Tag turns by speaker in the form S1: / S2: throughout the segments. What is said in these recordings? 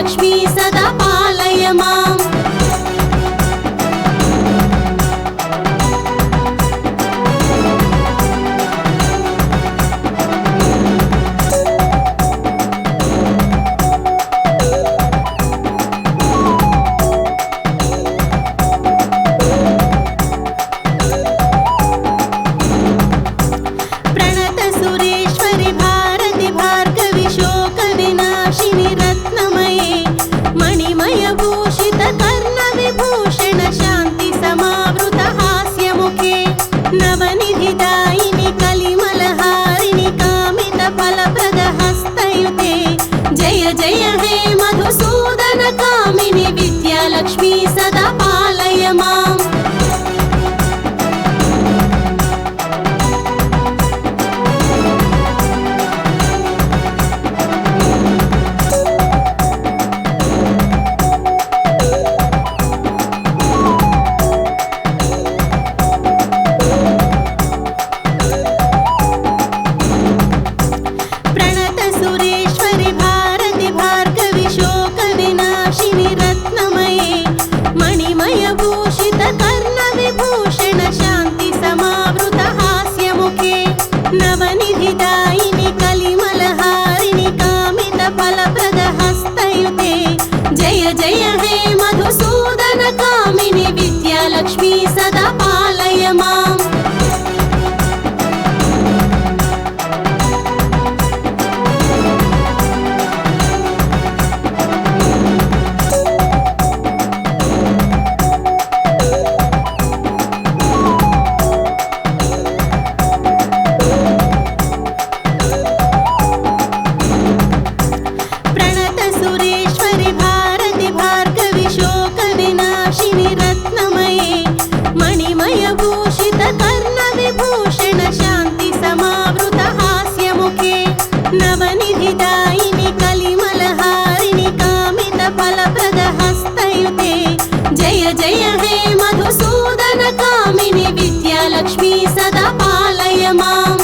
S1: विद्यालक्ष्मी सदा पालय माम्। नवनिधिदायिनि कलिमलहारिणि कामितफलप्रदहस्तयुते जय जय हे मधुसूदन कामिनि विद्यालक्ष्मी सदा पालय माम्। नवनिधिदायिनि कलिमलहारिणि कामितफलप्रदहस्तयुते जय जय हे मधुसूदन कामिनि विद्यालक्ष्मी सदा पालय माम्। नवनिधिदायिनि कलिमलहारिणि कामितफलप्रदहस्तयुते जय जय हे मधुसूदन कामिनि विद्यालक्ष्मी सदा पालय माम्।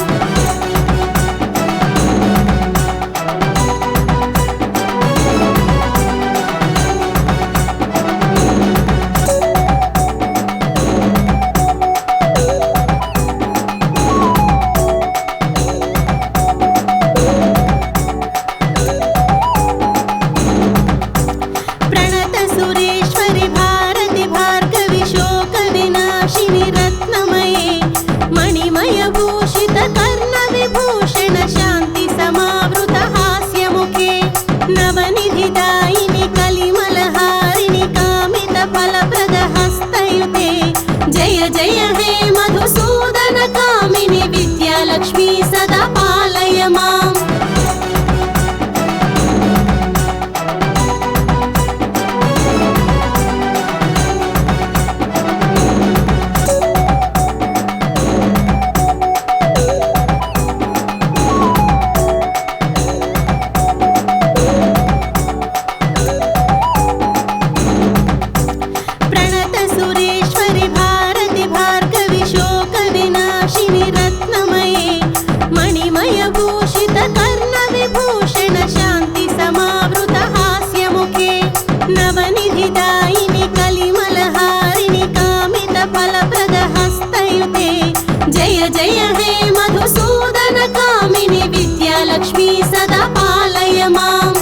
S1: नवनिधिदायिनि कलिमलहारिणि कामितफलप्रदहस्तयुते जय जय हे मधुसूदन कामिनि विद्यालक्ष्मी सदा पालय माम्। नवनिधिदायिनि कलिमलहारिणि कामितफलप्रदहस्तयुते जय जय हे मधुसूदन कामिनि विद्यालक्ष्मी सदा पालय माम्।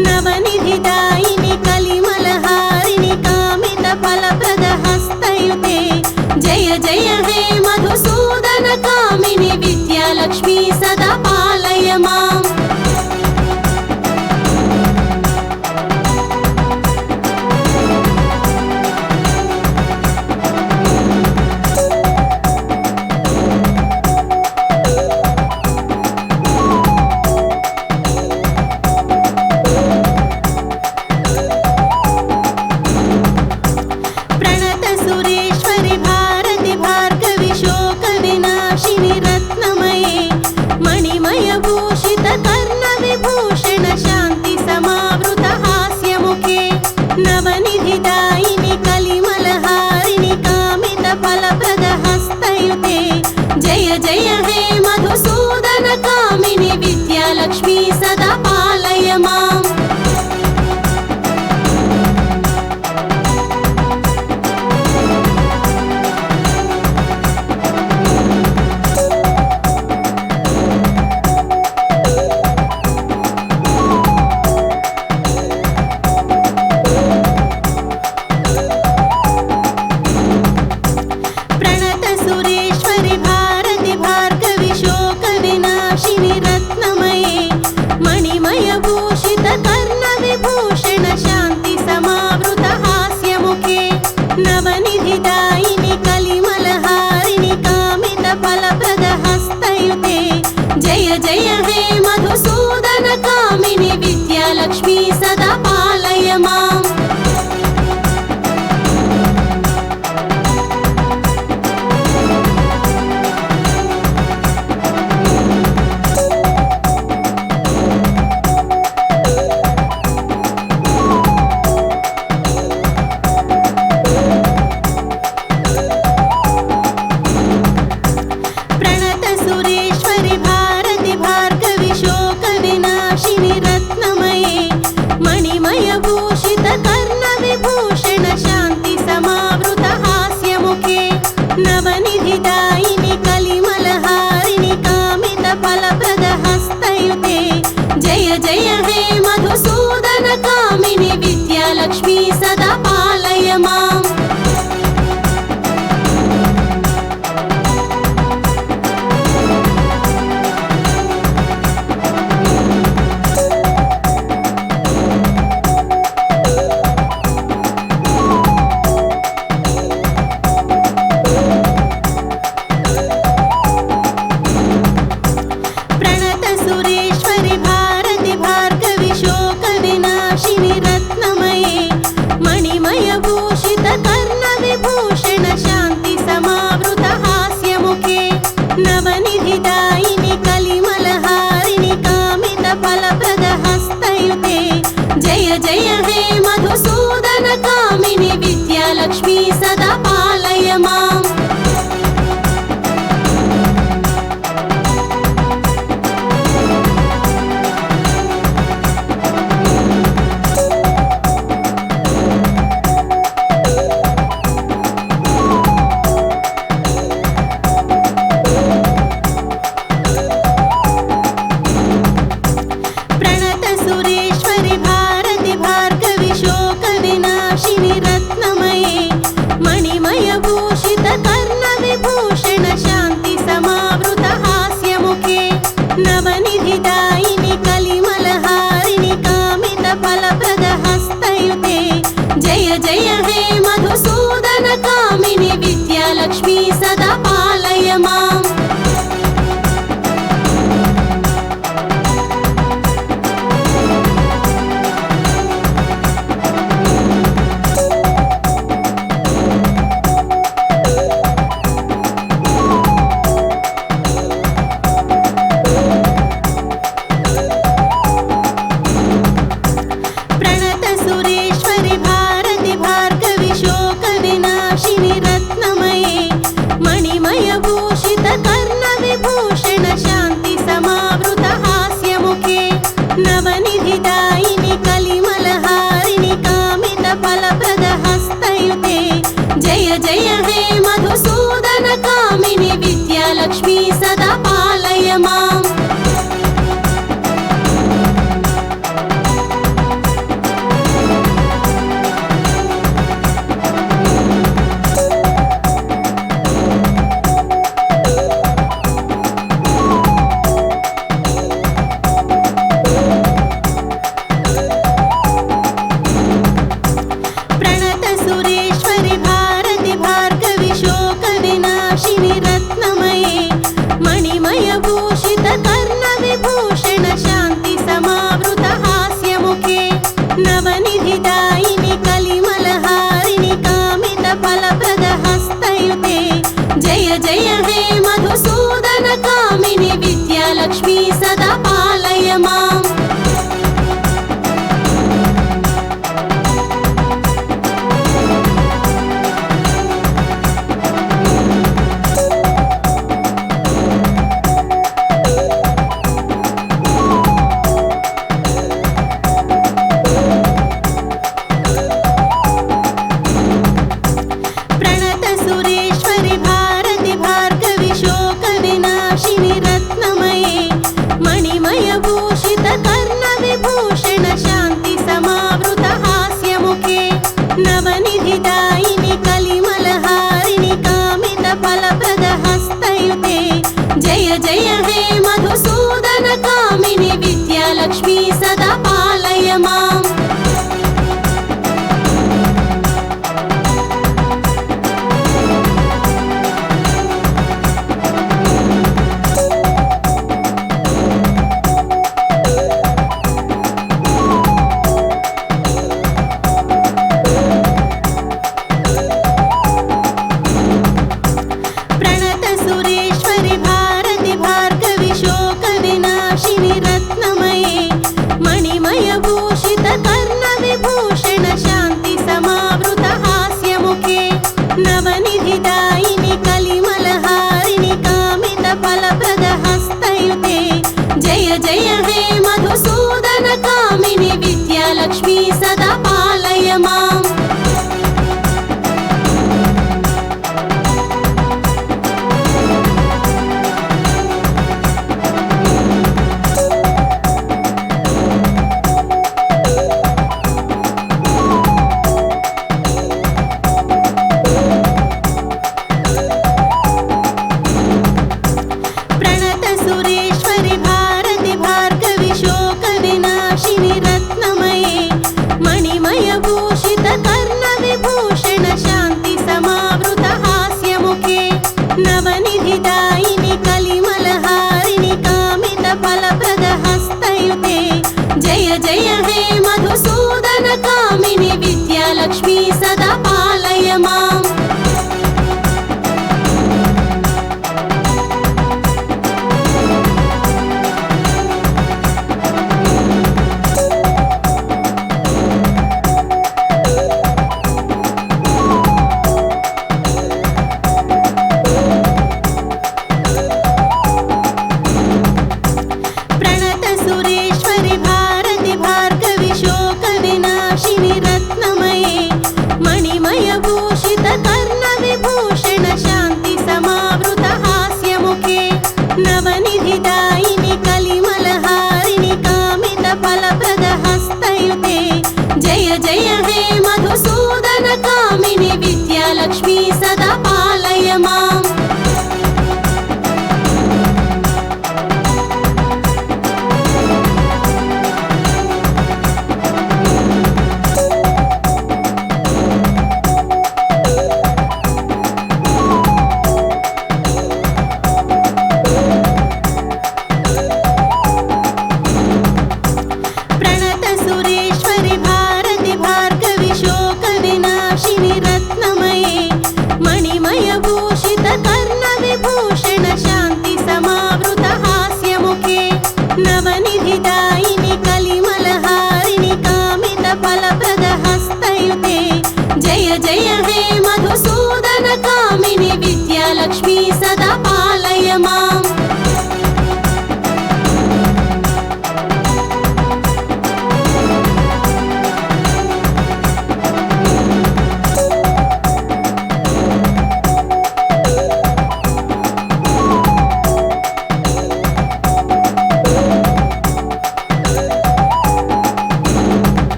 S1: नवनिधिदायिनि कलिमलहारिणि कामितफलप्रदहस्तयुते जय जय हे मधुसूदन कामिनि विद्यालक्ष्मी सदा पालय माम्। जय जय हे मधुसूदन कामिनि विद्यालक्ष्मी सदा पालय माम् नवनिधिदायिनि कलिमलहारिणि कामितफलप्रदहस्तयुते जय जय हे मधुसूदन कामिनि विद्यालक्ष्मी सदा पालय माम् नवनिधिदायिनि कलिमलहारिणि कामितफलप्रदहस्तयुते जय जय हे मधुसूदन कामिनि विद्यालक्ष्मी सदा पालय माम् नवनिधिदायिनि कलिमलहारिणि कामितफलप्रदहस्तयुते जय जय हे मधुसूदन कामिनि विद्यालक्ष्मी सदा पालय माम् नवनिधिदायिनि कलिमलहारिणि कामितफलप्रदहस्तयुते जय जय हे मधुसूदन कामिनि विद्यालक्ष्मी सदा पालय माम् नवनिधिदायिनि कलिमलहारिणि कामितफलप्रदहस्तयुते जय जय हे मधुसूदन कामिनि विद्यालक्ष्मी सदा पालय माम् रत्नमये मणिमयभूषितकर्ण जय जय हे मधुसूदन कामिनि विद्यालक्ष्मी सदा पालय माम् नवनिधिदायिनि कलिमलहारिणि कामितफलप्रदहस्तयुते जय जय हे मधुसूदन कामिनि विद्यालक्ष्मी सदा पालय माम् नवनिधिदायिनि कलिमलहारिणि कामितफलप्रदहस्तयुते जय जय हे मधुसूदन कामिनि विद्यालक्ष्मी सदा पालय माम् नवनिधिदायिनि कलिमलहारिणि कामितफलप्रदहस्तयुते जय जय हे मधुसूदन कामिनि विद्यालक्ष्मी सदा पालय माम् नवनिधिदायिनि कलिमलहारिणि कामितफलप्रदहस्तयुते जय जय हे मधुसूदन कामिनि विद्यालक्ष्मी सदा पालय माम्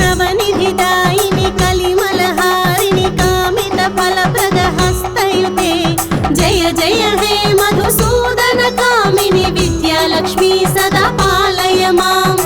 S1: नवनिधिदायिनि कलिमलहारिणि कामितफलप्रदहस्तयुते जय जय हे मधुसूदन कामिनि विद्यालक्ष्मी सदा पालय माम्